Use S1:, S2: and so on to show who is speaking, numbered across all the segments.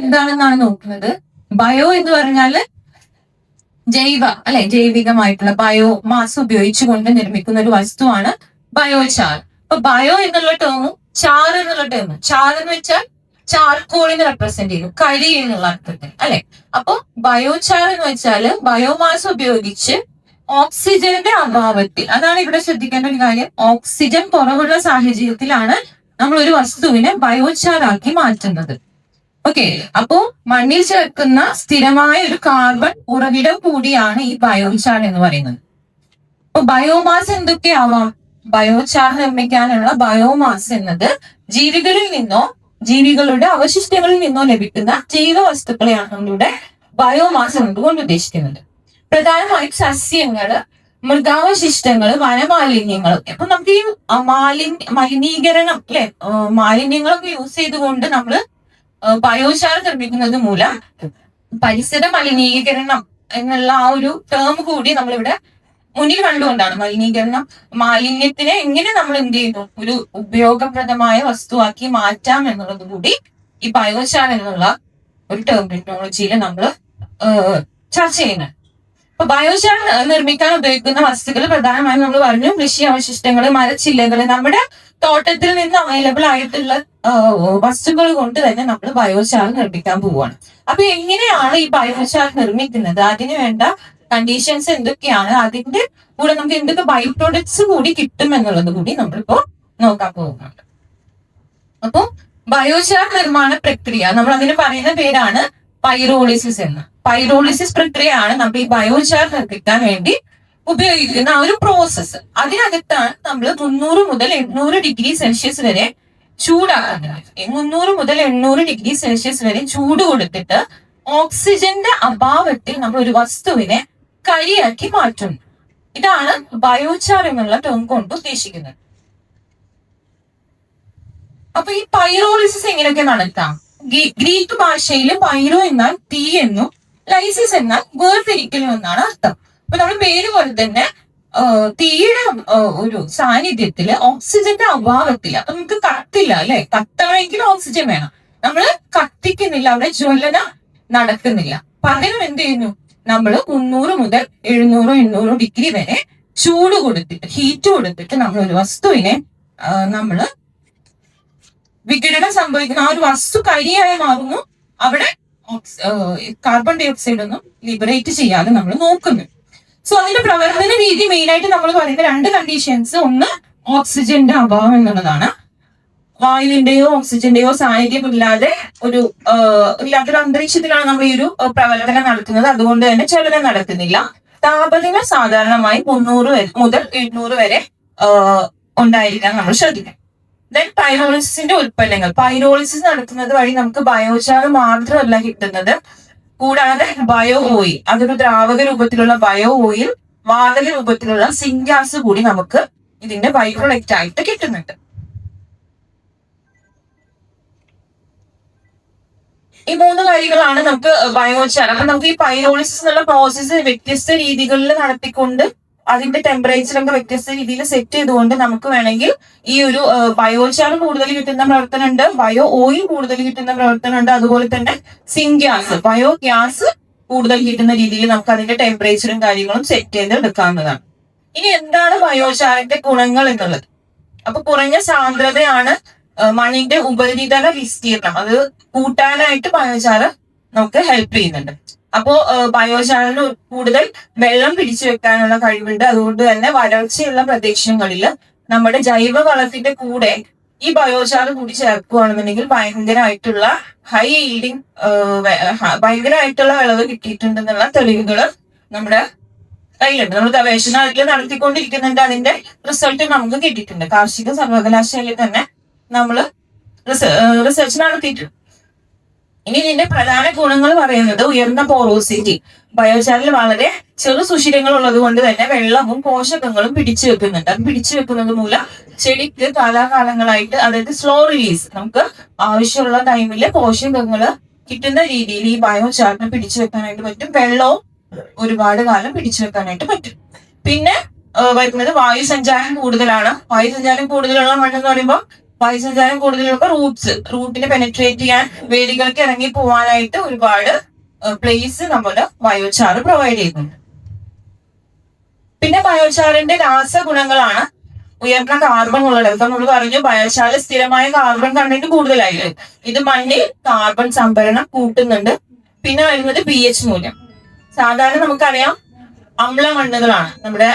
S1: എന്താണെന്നാണ് നോക്കുന്നത്. ബയോ എന്ന് പറഞ്ഞാല് ജൈവികമായിട്ടുള്ള ബയോ മാസ് ഉപയോഗിച്ചുകൊണ്ട് നിർമ്മിക്കുന്ന ഒരു വസ്തുവാണ് ബയോചാർ. അപ്പൊ ബയോ എന്നുള്ള ടേമും ചാർ എന്നുള്ള ടേമും, ചാർ എന്ന് വെച്ചാൽ ചാർക്കോളിനെ റെപ്രസെന്റ് ചെയ്യുന്നു, കരി എന്നുള്ള അർത്ഥത്തിൽ അല്ലെ. അപ്പൊ ബയോചാർ എന്ന് വെച്ചാല് ബയോമാസ് ഉപയോഗിച്ച് ഓക്സിജന്റെ അഭാവത്തിൽ, അതാണ് ഇവിടെ ശ്രദ്ധിക്കേണ്ട ഒരു കാര്യം, ഓക്സിജൻ കുറവുള്ള സാഹചര്യത്തിലാണ് നമ്മൾ ഒരു വസ്തുവിനെ ബയോചാറാക്കി മാറ്റുന്നത്. ഓക്കെ, അപ്പോ മണ്ണിൽ ചേർക്കുന്ന സ്ഥിരമായ ഒരു കാർബൺ ഉറവിടം കൂടിയാണ് ഈ ബയോചാർ എന്ന് പറയുന്നത്. അപ്പൊ ബയോമാസ് എന്തൊക്കെയാവാം? ബയോചാർ നിർമ്മിക്കാനുള്ള ബയോമാസ് എന്നത് ജീവികളിൽ നിന്നോ ജീവികളുടെ അവശിഷ്ടങ്ങളിൽ നിന്നോ ലഭിക്കുന്ന ജൈവ വസ്തുക്കളെയാണ് നമ്മളിവിടെ ബയോമാസ് എന്നതുകൊണ്ട് ഉദ്ദേശിക്കുന്നത്. പ്രധാനമായും സസ്യങ്ങള്, മൃഗാവശിഷ്ടങ്ങള്, വനമാലിന്യങ്ങളൊക്കെ. അപ്പൊ നമുക്ക് ഈ മലിനീകരണം അല്ലെ, മാലിന്യങ്ങളൊക്കെ യൂസ് ചെയ്തുകൊണ്ട് നമ്മള് ബയോചാർ നിർമ്മിക്കുന്നത് മൂലം പരിസര മലിനീകരണം എന്നുള്ള ആ ഒരു ടേം കൂടി നമ്മളിവിടെ മുന്നിൽ കണ്ടുകൊണ്ടാണ് മാലിന്യത്തിനെ എങ്ങനെ നമ്മൾ എന്ത് ചെയ്യുന്നു, ഒരു ഉപയോഗപ്രദമായ വസ്തുവാക്കി മാറ്റാം എന്നുള്ളത് കൂടി ഈ ബയോചാർ എന്നുള്ള ഒരു ടേം ടെക്നോളജിയിൽ നമ്മൾ ചർച്ച ചെയ്യുന്നത്. അപ്പൊ ബയോചാർ നിർമ്മിക്കാൻ ഉപയോഗിക്കുന്ന വസ്തുക്കൾ പ്രധാനമായും നമ്മൾ പറഞ്ഞു, കൃഷി അവശിഷ്ടങ്ങള്, മരച്ചില്ലകള്, നമ്മുടെ തോട്ടത്തിൽ നിന്ന് അവൈലബിൾ ആയിട്ടുള്ള വസ്തുക്കൾ കൊണ്ട് തന്നെ നമ്മൾ ബയോചാർ നിർമ്മിക്കാൻ പോവുകയാണ്. അപ്പൊ എങ്ങനെയാണ് ഈ ബയോചാർ നിർമ്മിക്കുന്നത്, അതിന് വേണ്ട കണ്ടീഷൻസ് എന്തൊക്കെയാണ്, അതിന്റെ കൂടെ നമുക്ക് എന്തൊക്കെ ബൈ പ്രോഡക്ട്സ് കൂടി കിട്ടും എന്നുള്ളത് കൂടി നമ്മളിപ്പോ നോക്കാൻ പോകുന്നുണ്ട്. അപ്പൊ ബയോചാർ നിർമ്മാണ പ്രക്രിയ നമ്മൾ അതിന് പറയുന്ന പേരാണ് പൈറോളിസിസ് എന്ന്. പൈറോളിസിസ് പ്രക്രിയയാണ് നമ്മൾ ഈ ബയോചാർ നിർമ്മിക്കാൻ വേണ്ടി ഉപയോഗിക്കുന്ന ആ ഒരു പ്രോസസ്സ്. അതിനകത്താണ് നമ്മൾ 300 മുതൽ 800 ഡിഗ്രി സെൽഷ്യസ് വരെ ചൂടാക്കുന്നത്. 300 മുതൽ 800 ഡിഗ്രി സെൽഷ്യസ് വരെ ചൂട് കൊടുത്തിട്ട് ഓക്സിജന്റെ അഭാവത്തിൽ നമ്മൾ ഒരു വസ്തുവിനെ കരിയാക്കി മാറ്റുന്നു. ഇതാണ് ബയോചാർ എന്നുള്ള ടേം കൊണ്ട് ഉദ്ദേശിക്കുന്നത്. അപ്പൊ ഈ പൈറോളിസിസ് എങ്ങനെയൊക്കെ നടത്താം? ഗ്രീക്ക് ഭാഷയിൽ പൈറോ എന്നാൽ തീ എന്നും ലൈസിസ് എന്നാൽ വേർതിരിക്കലും എന്നാണ് അർത്ഥം. അപ്പൊ നമ്മൾ പേര് പോലെ തന്നെ തീയുടെ ഒരു സാന്നിധ്യത്തില് ഓക്സിജന്റെ അഭാവത്തിൽ, അപ്പൊ നമുക്ക് കത്തില്ല അല്ലെ, കത്തണമെങ്കിൽ ഓക്സിജൻ വേണം, നമ്മള് കത്തിക്കുന്നില്ല, അവിടെ ജ്വലന നടക്കുന്നില്ല. പകരം എന്ത് ചെയ്യുന്നു, നമ്മൾ 300 മുതൽ 700-800 ഡിഗ്രി വരെ ചൂട് കൊടുത്തിട്ട്, ഹീറ്റ് കൊടുത്തിട്ട് നമ്മൾ ഒരു വസ്തുവിനെ നമ്മള് വിഘടനം സംഭവിക്കുന്ന ആ ഒരു വസ്തു കരിയായി മാറുന്നു. അവിടെ കാർബൺ ഡൈ ഓക്സൈഡ് ഒന്നും ലിബറേറ്റ് ചെയ്യാതെ നമ്മൾ നോക്കുന്നു. സോ അതിന്റെ പ്രവർത്തന രീതി മെയിൻ ആയിട്ട് നമ്മൾ പറയുന്ന 2 കണ്ടീഷൻസ്, ഒന്ന് ഓക്സിജന്റെ അഭാവം എന്നുള്ളതാണ്. വായുവിന്റെയോ ഓക്സിജന്റെയോ സാന്നിധ്യം ഇല്ലാത്തൊരു അന്തരീക്ഷത്തിലാണ് നമ്മൾ ഈ ഒരു പ്രവർത്തനം നടത്തുന്നത്. അതുകൊണ്ട് തന്നെ ചലനം നടക്കുന്നില്ല. താപനില സാധാരണമായി 300 മുതൽ 800 വരെ ഉണ്ടായിരിക്കാൻ നമ്മൾ ശ്രദ്ധിക്കണം. ദെൻ പൈറോളിസിന്റെ ഉൽപ്പന്നങ്ങൾ. പൈറോളിസിസ് നടത്തുന്നത് വഴി നമുക്ക് ബയോചാർ മാത്രമല്ല കിട്ടുന്നത്, കൂടാതെ ബയോ ഓയിൽ, അതൊരു ദ്രാവക രൂപത്തിലുള്ള ബയോ ഓയിൽ, വാതക രൂപത്തിലുള്ള സിൻഗ്യാസ് കൂടി നമുക്ക് ഇതിന്റെ ബൈ പ്രൊഡക്റ്റ് ആയിട്ട് കിട്ടുന്നുണ്ട്. ഈ 3 കാര്യങ്ങളാണ് നമുക്ക് ബയോചാർ. അപ്പൊ നമുക്ക് ഈ പൈറോളിസിസ് എന്നുള്ള പ്രോസസ്സ് വ്യത്യസ്ത രീതികളിൽ നടത്തിക്കൊണ്ട് അതിന്റെ ടെമ്പറേച്ചറൊക്കെ വ്യത്യസ്ത രീതിയിൽ സെറ്റ് ചെയ്തുകൊണ്ട് നമുക്ക് വേണമെങ്കിൽ ഈ ഒരു ബയോചാർ കൂടുതൽ കിട്ടുന്ന പ്രവർത്തനമുണ്ട്, ബയോ ഓയിൽ കൂടുതൽ കിട്ടുന്ന പ്രവർത്തനമുണ്ട്, അതുപോലെ തന്നെ സിൻഗ്യാസ്, ബയോ ഗ്യാസ് കൂടുതൽ കിട്ടുന്ന രീതിയിൽ നമുക്ക് അതിന്റെ ടെമ്പറേച്ചറും കാര്യങ്ങളും സെറ്റ് ചെയ്ത് എടുക്കാവുന്നതാണ്. ഇനി എന്താണ് ബയോചാറിന്റെ ഗുണങ്ങൾ എന്നുള്ളത്? അപ്പൊ കുറഞ്ഞ സാന്ദ്രതയാണ് മണ്ണിന്റെ ഉപരിതല വിസ്തീർണം, അത് കൂട്ടാനായിട്ട് ബയോചാർ നമുക്ക് ഹെൽപ്പ് ചെയ്യുന്നുണ്ട്. അപ്പോ ബയോചാറിന് കൂടുതൽ വെള്ളം പിടിച്ചു വെക്കാനുള്ള കഴിവുണ്ട്. അതുകൊണ്ട് തന്നെ വരൾച്ചയുള്ള പ്രദേശങ്ങളിൽ നമ്മുടെ ജൈവ വളത്തിന്റെ കൂടെ ഈ ബയോചാർ കൂടി ചേർക്കുകയാണെന്നുണ്ടെങ്കിൽ ഭയങ്കരമായിട്ടുള്ള വിളവ് കിട്ടിയിട്ടുണ്ടെന്നുള്ള തെളിവുകൾ നമ്മുടെ കയ്യിലുണ്ട്. നമ്മൾ ഗവേഷണത്തിൽ നടത്തിക്കൊണ്ടിരിക്കുന്നുണ്ട്. അതിന്റെ റിസൾട്ട് നമുക്ക് കിട്ടിയിട്ടുണ്ട്. കാർഷിക സർവകലാശാലയിൽ തന്നെ നമ്മൾ റിസർച്ച് നടത്തിയിട്ടുണ്ട്. ഇനി ഇതിന്റെ പ്രധാന ഗുണങ്ങൾ പറയുന്നത് ഉയർന്ന പോറോസിറ്റി. ബയോചാറിൽ വളരെ ചെറു സുഷിരങ്ങൾ ഉള്ളത് കൊണ്ട് തന്നെ വെള്ളവും പോഷകങ്ങളും പിടിച്ചു വെക്കുന്നുണ്ട്. അത് പിടിച്ചു വെക്കുന്നത് മൂലം ചെടിക്ക് കാലാകാലങ്ങളായിട്ട്, അതായത് സ്ലോ റിലീസ്, നമുക്ക് ആവശ്യമുള്ള ടൈമില് പോഷകങ്ങള് കിട്ടുന്ന രീതിയിൽ ഈ ബയോചാറിനെ പിടിച്ചു വെക്കാനായിട്ട് പറ്റും. വെള്ളവും ഒരുപാട് കാലം പിടിച്ചു വെക്കാനായിട്ട് പറ്റും. പിന്നെ വരുന്നത് വായുസഞ്ചാരം കൂടുതലാണ്. വായുസഞ്ചാരം കൂടുതലുള്ള മണ്ണെന്ന് പറയുമ്പോൾ വായുസഞ്ചാരം കൂടുതലുള്ള റൂട്ടിനെ പെനെട്രേറ്റ് ചെയ്യാൻ വേലികൾക്ക് ഇറങ്ങി പോവാനായിട്ട് ഒരുപാട് പ്ലേസ് നമ്മുടെ ബയോചാർ പ്രൊവൈഡ് ചെയ്യുന്നുണ്ട്. പിന്നെ ബയോചാറിന്റെ രാസഗുണങ്ങളാണ് ഉയർന്ന കാർബൺ ഉള്ളത്. ഇപ്പൊ നമ്മൾ പറഞ്ഞു ബയോചാറിൽ സ്ഥിരമായ കാർബൺ കണ്ടന്റ് കൂടുതലായില്ലേ. ഇത് മണ്ണിൽ കാർബൺ സംഭരണം കൂട്ടുന്നുണ്ട്. പിന്നെ വരുന്നത് pH മൂല്യം. സാധാരണ നമുക്കറിയാം അമ്ല മണ്ണുകളാണ് നമ്മുടെ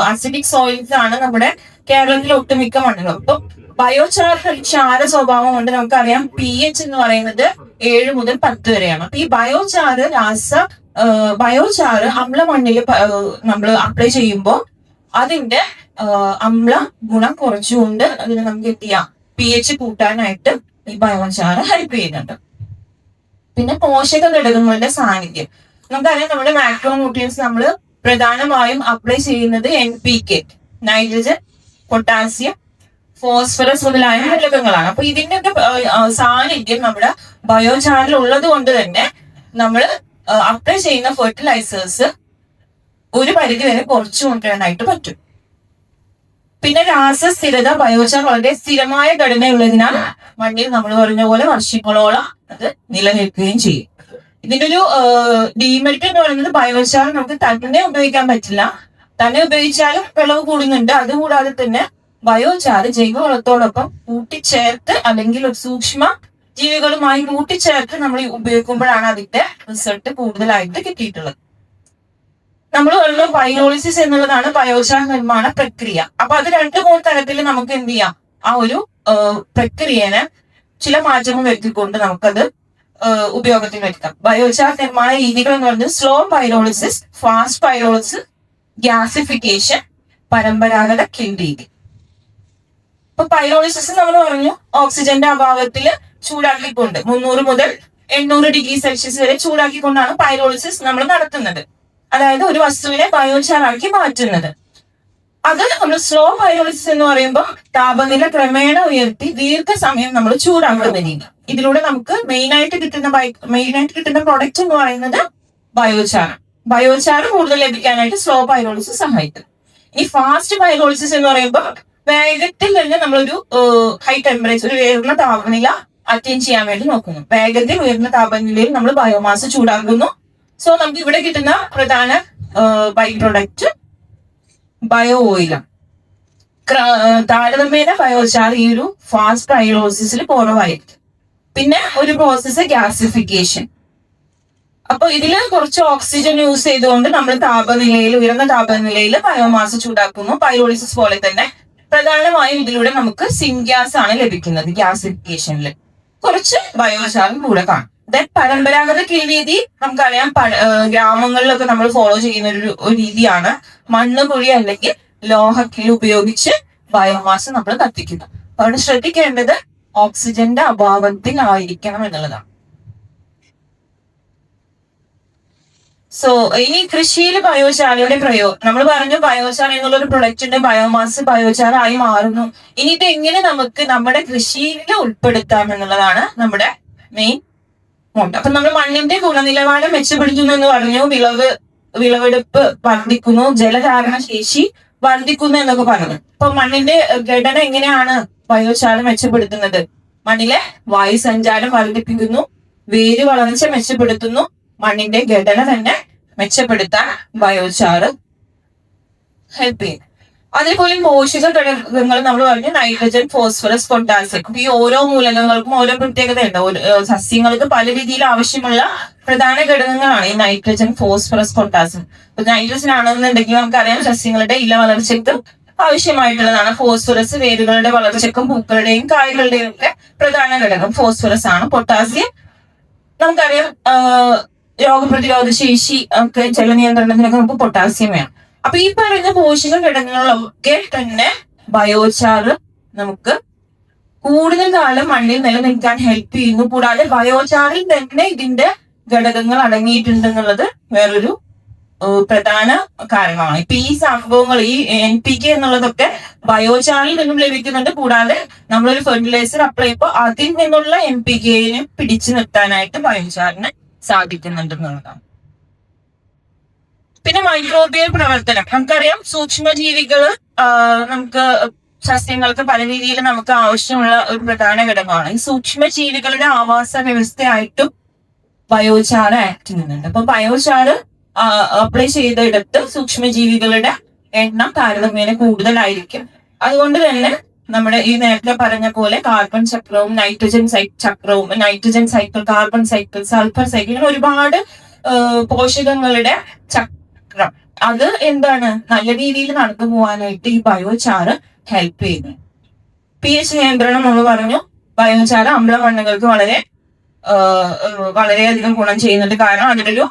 S1: അസിഡിക് സോയിൽസ് ആണ് നമ്മുടെ കേരളത്തിലെ ഒട്ടുമിക്ക മണ്ണുകൾ. അപ്പൊ ബയോചാറിന്റെ ക്ഷാര സ്വഭാവം കൊണ്ട് നമുക്കറിയാം pH എന്ന് പറയുന്നത് 7 മുതൽ 10 വരെയാണ്. അപ്പൊ ഈ ബയോചാറ് അമ്ല മണ്ണിൽ നമ്മൾ അപ്ലൈ ചെയ്യുമ്പോൾ അതിന്റെ അമ്ല ഗുണം കുറച്ചുകൊണ്ട് അതിന് നമുക്ക് എന്ത് ചെയ്യാം, pH കൂട്ടാനായിട്ട് ഈ ബയോചാറ് ഹെൽപ്പ് ചെയ്യുന്നുണ്ട്. പിന്നെ പോഷക ഘടകങ്ങളുടെ സാന്നിധ്യം. നമുക്കറിയാം നമ്മുടെ മാക്രോ ന്യൂട്രിയൻസ് നമ്മൾ പ്രധാനമായും അപ്ലൈ ചെയ്യുന്നത് NPK, നൈട്രജൻ, പൊട്ടാസ്യം, ഫോസ്ഫറസ് മുതലായ ഘടകങ്ങളാണ്. അപ്പൊ ഇതിന്റെയൊക്കെ സാന്നിധ്യം നമ്മുടെ ബയോചാറിൽ ഉള്ളത് കൊണ്ട് തന്നെ നമ്മൾ അപ്ലൈ ചെയ്യുന്ന ഫെർട്ടിലൈസേഴ്സ് ഒരു പരിധി വരെ കുറച്ചു കൊണ്ടുവരാനായിട്ട് പറ്റും. പിന്നെ രാസസ്ഥിരത. ബയോചാർ വളരെ സ്ഥിരമായ ഘടനയുള്ളതിനാൽ മണ്ണിൽ നമ്മൾ പറഞ്ഞ പോലെ വർഷങ്ങളോളം അത് നിലനിൽക്കുകയും ചെയ്യും. ഇതിന്റെ ഒരു ഡീമെറിറ്റ് എന്ന് പറയുന്നത് ബയോചാർ നമുക്ക് തന്നെ ഉപയോഗിക്കാൻ പറ്റില്ല. തന്നെ ഉപയോഗിച്ചാലും വിളവ് കൂടുന്നുണ്ട്. അതുകൂടാതെ തന്നെ ബയോചാർ ജൈവവളത്തോടൊപ്പം കൂട്ടിച്ചേർത്ത് അല്ലെങ്കിൽ ഒരു സൂക്ഷ്മ ജീവികളുമായി കൂട്ടിച്ചേർത്ത് നമ്മൾ ഉപയോഗിക്കുമ്പോഴാണ് അതിന്റെ റിസൾട്ട് കൂടുതലായിട്ട് കിട്ടിയിട്ടുള്ളത്. നമ്മൾ പറയുന്ന പൈറോളിസിസ് എന്നുള്ളതാണ് ബയോചാർ നിർമ്മാണ പ്രക്രിയ. അപ്പൊ അത് 2-3 തരത്തിൽ നമുക്ക് എന്ത് ചെയ്യാം, ആ ഒരു പ്രക്രിയനെ ചില മാറ്റങ്ങൾ വരുത്തിക്കൊണ്ട് നമുക്കത് ഉപയോഗത്തിൽ വരുത്താം. ബയോചാർ നിർമ്മാണ രീതികൾ എന്ന് പറയുന്നത് slow pyrolysis, fast pyrolysis, gasification, പരമ്പരാഗത കിൽ രീതി. ഇപ്പൊ പൈറോളിസിസ് നമ്മൾ പറഞ്ഞു ഓക്സിജന്റെ അഭാവത്തിൽ ചൂടാക്കിക്കൊണ്ട് 300 മുതൽ 800 ഡിഗ്രി സെൽഷ്യസ് വരെ ചൂടാക്കിക്കൊണ്ടാണ് പൈറോളിസിസ് നമ്മൾ നടത്തുന്നത്. അതായത് ഒരു വസ്തുവിനെ ബയോചാറാക്കി മാറ്റുന്നത്. അത് നമ്മൾ സ്ലോ പൈറോളിസിസ് എന്ന് പറയുമ്പോൾ താപനില ക്രമേണ ഉയർത്തി ദീർഘസമയം നമ്മൾ ചൂടാക്കുന്ന രീതി. ഇതിലൂടെ നമുക്ക് മെയിനായിട്ട് കിട്ടുന്ന പ്രൊഡക്റ്റ് എന്ന് പറയുന്നത് ബയോചാർ. ബയോചാർ കൂടുതൽ ലഭിക്കാനായിട്ട് സ്ലോ പൈറോളിസിസ് സഹായിക്കും. ഈ ഫാസ്റ്റ് പൈറോളിസിസ് എന്ന് പറയുമ്പോൾ വേഗത്തിൽ തന്നെ നമ്മളൊരു ഹൈ ടെമ്പറേച്ചർ, ഒരു ഉയർന്ന താപനില അറ്റൈൻ ചെയ്യാൻ വേണ്ടി നോക്കുന്നു. വേഗത്തിൽ ഉയർന്ന താപനിലയിൽ നമ്മൾ ബയോമാസ് ചൂടാക്കുന്നു. സോ നമുക്ക് ഇവിടെ കിട്ടുന്ന പ്രധാന ബൈ പ്രൊഡക്റ്റ് ബയോ ഓയിലാണ്. താരതമ്യേന ബയോചാർ ഈ ഒരു ഫാസ്റ്റ് പൈറോളിസിസിൽ കുറവായിരിക്കും. പിന്നെ ഒരു പ്രോസസ്സ് ഗ്യാസിഫിക്കേഷൻ. അപ്പൊ ഇതില് കുറച്ച് ഓക്സിജൻ യൂസ് ചെയ്തുകൊണ്ട് നമ്മൾ ഉയർന്ന താപനിലയിൽ ബയോമാസ് ചൂടാക്കുന്നു. പൈറോളിസിസ് പോലെ തന്നെ പ്രധാനമായും ഇതിലൂടെ നമുക്ക് സിൻഗ്യാസ് ആണ് ലഭിക്കുന്നത്. ഗ്യാസിഫിക്കേഷനിൽ കുറച്ച് ബയോചാറും കൂടെ കാണും. ദെൻ പരമ്പരാഗത കിൽ രീതി നമുക്കറിയാം ഗ്രാമങ്ങളിലൊക്കെ നമ്മൾ ഫോളോ ചെയ്യുന്ന ഒരു രീതിയാണ്. മണ്ണ് കുഴി അല്ലെങ്കിൽ ലോഹക്കിൽ ഉപയോഗിച്ച് ബയോമാസ് നമ്മൾ കത്തിക്കുന്നു. അവിടെ ശ്രദ്ധിക്കേണ്ടത് ഓക്സിജന്റെ അഭാവത്തിലായിരിക്കണം എന്നുള്ളതാണ്. സോ ഇനി കൃഷിയിൽ ബയോചാറിന്റെ പ്രയോഗം. നമ്മൾ പറഞ്ഞു ബയോചാർ എന്നുള്ള ഒരു പ്രൊഡക്റ്റിന്റെ ബയോമാസ് ബയോചാറായി മാറുന്നു. ഇനി ഇത് എങ്ങനെ നമുക്ക് നമ്മുടെ കൃഷിയിൽ ഉൾപ്പെടുത്താം എന്നുള്ളതാണ് നമ്മുടെ മെയിൻ മോട്ടോ. അപ്പൊ നമ്മൾ മണ്ണിന്റെ ഗുണനിലവാരം മെച്ചപ്പെടുത്തുന്നു എന്ന് പറഞ്ഞു, വിളവെടുപ്പ് വർദ്ധിക്കുന്നു, ജലധാരണ ശേഷി വർദ്ധിക്കുന്നു എന്നൊക്കെ പറഞ്ഞു. അപ്പൊ മണ്ണിന്റെ ഘടന എങ്ങനെയാണ് ബയോചാർ മെച്ചപ്പെടുത്തുന്നത്? മണ്ണിലെ വായുസഞ്ചാരം വർദ്ധിപ്പിക്കുന്നു, വേര് വളർച്ച മെച്ചപ്പെടുത്തുന്നു, മണ്ണിന്റെ ഘടന തന്നെ മെച്ചപ്പെടുത്താൻ ബയോചാർ ഹെൽപ്പ് ചെയ്യും. അതേപോലെ പോഷക ഘടകങ്ങൾ നമ്മൾ പറഞ്ഞു നൈട്രജൻ, ഫോസ്ഫറസ്, പൊട്ടാസ്യം. ഈ ഓരോ മൂലകങ്ങൾക്കും ഓരോ പ്രത്യേകതയുണ്ട്. സസ്യങ്ങൾക്ക് പല രീതിയിൽ ആവശ്യമുള്ള പ്രധാന ഘടകങ്ങളാണ് ഈ നൈട്രജൻ, ഫോസ്ഫറസ്, പൊട്ടാസ്യം. ഇപ്പൊ നൈട്രജൻ ആണെന്നുണ്ടെങ്കിൽ നമുക്കറിയാം സസ്യങ്ങളുടെ ഇല വളർച്ചയ്ക്ക് ആവശ്യമായിട്ടുള്ളതാണ്. ഫോസ്ഫറസ് വേരുകളുടെ വളർച്ചയ്ക്കും പൂക്കളുടെയും കായകളുടെയും ഒക്കെ പ്രധാന ഘടകം ഫോസ്ഫറസ് ആണ്. പൊട്ടാസ്യം നമുക്കറിയാം രോഗപ്രതിരോധ ശേഷി ഒക്കെ ജലനിയന്ത്രണത്തിനൊക്കെ നമുക്ക് പൊട്ടാസ്യം വേണം. അപ്പൊ ഈ പറയുന്ന പോഷക ഘടകങ്ങളൊക്കെ തന്നെ ബയോചാർ നമുക്ക് കൂടുതൽ കാലം മണ്ണിൽ നിലനിൽക്കാൻ ഹെൽപ്പ് ചെയ്യുന്നു. കൂടാതെ ബയോചാറിൽ തന്നെ ഇതിന്റെ ഘടകങ്ങൾ അടങ്ങിയിട്ടുണ്ടെന്നുള്ളത് വേറൊരു പ്രധാന കാരണമാണ്. ഇപ്പൊ ഈ സംഭവങ്ങൾ ഈ NPK എന്നുള്ളതൊക്കെ ബയോചാറിൽ നിന്നും ലഭിക്കുന്നുണ്ട്. കൂടാതെ നമ്മളൊരു ഫെർട്ടിലൈസർ അപ്ലൈ ചെയ്യുമ്പോൾ അതിൽ നിന്നുള്ള NPKനെ പിടിച്ചു നിർത്താനായിട്ട് ബയോചാറിന് സാധിക്കുന്നുണ്ടെന്നുള്ളതാണ്. പിന്നെ മൈക്രോബിയൽ പ്രവർത്തനം. നമുക്കറിയാം സൂക്ഷ്മജീവികള് നമുക്ക്
S2: സസ്യങ്ങൾക്ക് പല രീതിയിൽ നമുക്ക് ആവശ്യമുള്ള ഒരു പ്രധാന ഘടകമാണ്. ഈ സൂക്ഷ്മജീവികളുടെ ആവാസ വ്യവസ്ഥയായിട്ടും ബയോചാർ ആക്ട് ചെയ്യുന്നുണ്ട്. അപ്പൊ ബയോചാർ അപ്ലൈ ചെയ്തെടുത്ത് സൂക്ഷ്മജീവികളുടെ എണ്ണം താരതമ്യേന കൂടുതലായിരിക്കും. അതുകൊണ്ട് തന്നെ നമ്മുടെ ഈ നേരത്തെ പറഞ്ഞ പോലെ കാർബൺ ചക്രവും നൈട്രജൻ ചക്രവും, nitrogen cycle, carbon cycle, sulphur cycle, ഇങ്ങനെ ഒരുപാട് പോഷകങ്ങളുടെ ചക്രം അത് എന്താണ് നല്ല രീതിയിൽ നടന്നു പോകാനായിട്ട് ഈ ബയോചാർ ഹെൽപ്പ് ചെയ്യുന്നു. pH നിയന്ത്രണം നമ്മൾ പറഞ്ഞു. ബയോചാർ അമ്ലമണ്ണുകൾക്ക് വളരെയധികം ഗുണം ചെയ്യുന്നുണ്ട്. കാരണം അതിനൊരു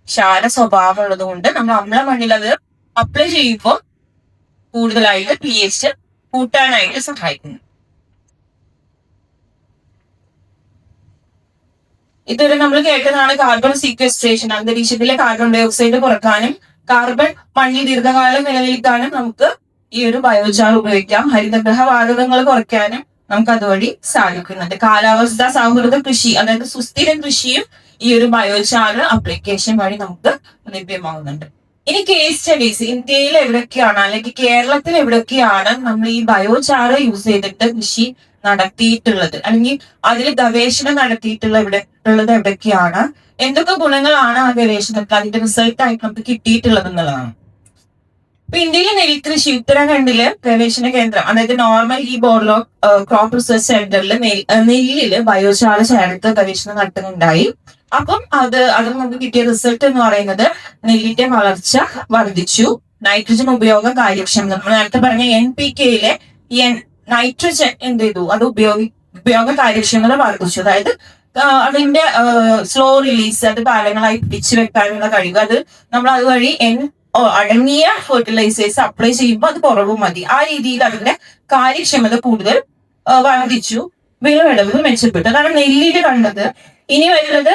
S2: ക്ഷാര സ്വഭാവം ഉള്ളത് കൊണ്ട് നമ്മൾ അമ്ലമണ്ണിൽ അത് അപ്ലൈ ചെയ്യുമ്പോൾ കൂടുതലായിട്ട് pH കൂട്ടാനായിട്ട് സഹായിക്കുന്നു. ഇതൊരു നമ്മൾ കേട്ടതാണ് കാർബൺ സീക്വസ്ട്രേഷൻ. അന്തരീക്ഷത്തിലെ കാർബൺ ഡൈ ഓക്സൈഡ് കുറക്കാനും കാർബൺ മണ്ണിൽ ദീർഘകാലം നിലനിൽക്കാനും നമുക്ക് ഈ ഒരു ബയോചാർ ഉപയോഗിക്കാം. ഹരിതഗ്രഹ വാതകങ്ങൾ കുറയ്ക്കാനും നമുക്ക് അതുവഴി സാധിക്കുന്നുണ്ട്. കാലാവസ്ഥാ സൗഹൃദ കൃഷി, അതായത് സുസ്ഥിര കൃഷിയും ഈ ഒരു ബയോചാർ അപ്ലിക്കേഷൻ വഴി നമുക്ക് ലഭ്യമാകുന്നുണ്ട്. ഇനി കേസ് സ്റ്റഡീസ്, ഇന്ത്യയിൽ എവിടെയൊക്കെയാണ് അല്ലെങ്കിൽ കേരളത്തിൽ എവിടെയൊക്കെയാണ് നമ്മൾ ഈ ബയോചാർ യൂസ് ചെയ്തിട്ട് കൃഷി നടത്തിയിട്ടുള്ളത്, അല്ലെങ്കിൽ അതിൽ ഗവേഷണം നടത്തിയിട്ടുള്ളത് എവിടെയൊക്കെയാണ്, എന്തൊക്കെ ഗുണങ്ങളാണ് ആ ഗവേഷണത്തിൽ അതിന്റെ റിസൾട്ട് ആയിട്ട് നമുക്ക് കിട്ടിയിട്ടുള്ളത് എന്നുള്ളതാണ്. ഇപ്പൊ ഇന്ത്യയിലെ നെൽകൃഷി, ഉത്തരാഖണ്ഡില് ഗവേഷണ കേന്ദ്രം, അതായത് നോർമൽ ഈ ബോർലോഗ് ക്രോപ്പ് റിസർച്ച് സെന്ററിൽ നെല്ലില് ബയോചാർ ചേർത്ത് ഗവേഷണം നടത്തുന്നുണ്ടായി. അപ്പം അത് നമുക്ക് കിട്ടിയ റിസൾട്ട് എന്ന് പറയുന്നത് നെല്ലിന്റെ വളർച്ച വർദ്ധിച്ചു, നൈട്രജൻ ഉപയോഗ കാര്യക്ഷമത, നമ്മൾ നേരത്തെ പറഞ്ഞ NPK-യിലെ നൈട്രജൻ എന്ത് ചെയ്തു, അത് ഉപയോഗ കാര്യക്ഷമത വർദ്ധിച്ചു. അതായത് അതിന്റെ സ്ലോ റിലീസ്, അത് കാലങ്ങളായി പിടിച്ചു വെക്കാനുള്ള കഴിവ്, അത് നമ്മൾ അതുവഴി അടങ്ങിയ ഫെർട്ടിലൈസേഴ്സ് അപ്ലൈ ചെയ്യുമ്പോൾ അത് കുറവ് മതി. ആ രീതിയിൽ അതിന്റെ കാര്യക്ഷമത കൂടുതൽ വർദ്ധിച്ചു, വിളവെടുപ്പ് മെച്ചപ്പെട്ടു. അതാണ് നെല്ലിൽ കണ്ടത്. ഇനി വരുന്നത്